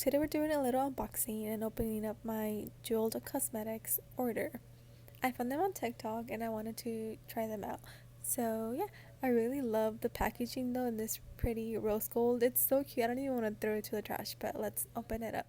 today we're doing a little unboxing and opening up my jeweled cosmetics order. I found them on TikTok and I wanted to try them out. So yeah, I really love the packaging though in this pretty rose gold. It's so cute. I don't even want to throw it to the trash, but let's open it up.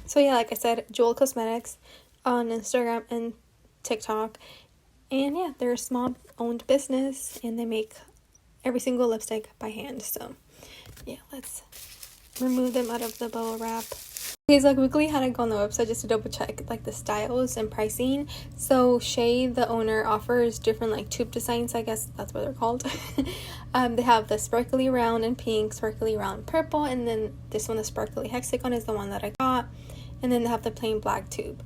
So yeah, like I said, Jewel Cosmetics on Instagram and TikTok. And yeah, they're a small owned business and they make every single lipstick by hand. So yeah, let's remove them out of the bubble wrap. Okay, so I quickly had to go on the website just to double check like the styles and pricing. So Shay, the owner, offers different like tube designs. I guess that's what they're called. They have the sparkly round and pink, sparkly round purple, and then this one, the sparkly hexagon, is the one that I got. And then they have the plain black tube.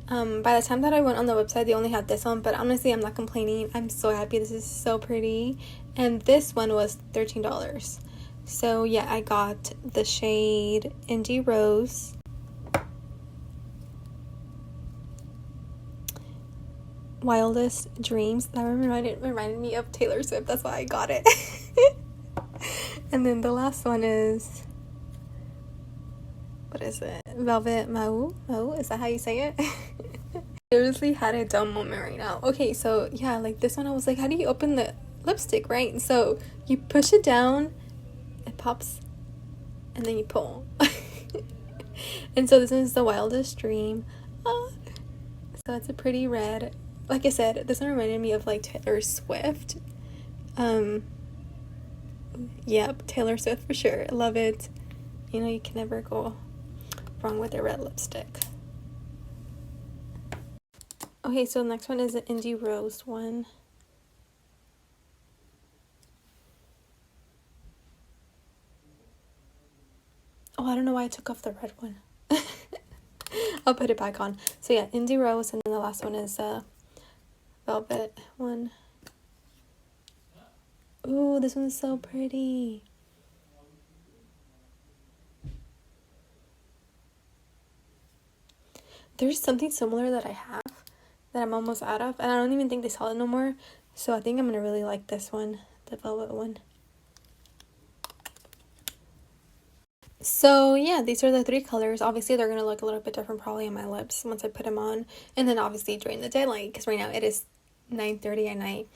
By the time that I went on the website, they only had this one, but honestly, I'm not complaining. I'm so happy. This is so pretty. And this one was $13. So yeah, I got the shade Indie Rose. Wildest Dreams. That reminded me of Taylor Swift. That's why I got it. And then the last one is, what is it? Velvet Mau? Is that how you say it? Seriously had a dumb moment right now. Okay, so yeah, like this one I was like, how do you open the lipstick, right? So you push it down, it pops, and then you pull. And so this is the Wildest Dream. So it's a pretty red. Like I said, this one reminded me of like Taylor Swift. Yep, Taylor Swift for sure. I love it. You know, you can never go wrong with a red lipstick. Okay, so the next one is the Indie Rose one. Oh, I don't know why I took off the red one. I'll put it back on. So yeah, Indie Rose, and then the last one is Velvet one. Ooh, this one's so pretty. There's something similar that I have that I'm almost out of, and I don't even think they sell it no more. So I think I'm gonna really like this one, the velvet one. So yeah, these are the three colors. Obviously, they're gonna look a little bit different probably on my lips once I put them on, and then obviously during the daylight, because right now it is 9:30 at night.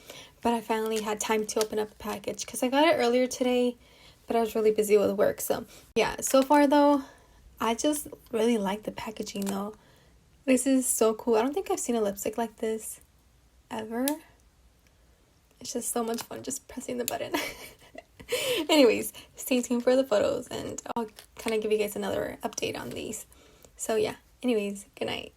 But I finally had time to open up the package because I got it earlier today, but I was really busy with work. So yeah, so far though, I just really like the packaging though. This is so cool. I don't think I've seen a lipstick like this ever. It's just so much fun just pressing the button. Anyways, stay tuned for the photos and I'll kind of give you guys another update on these. So yeah, anyways, good night.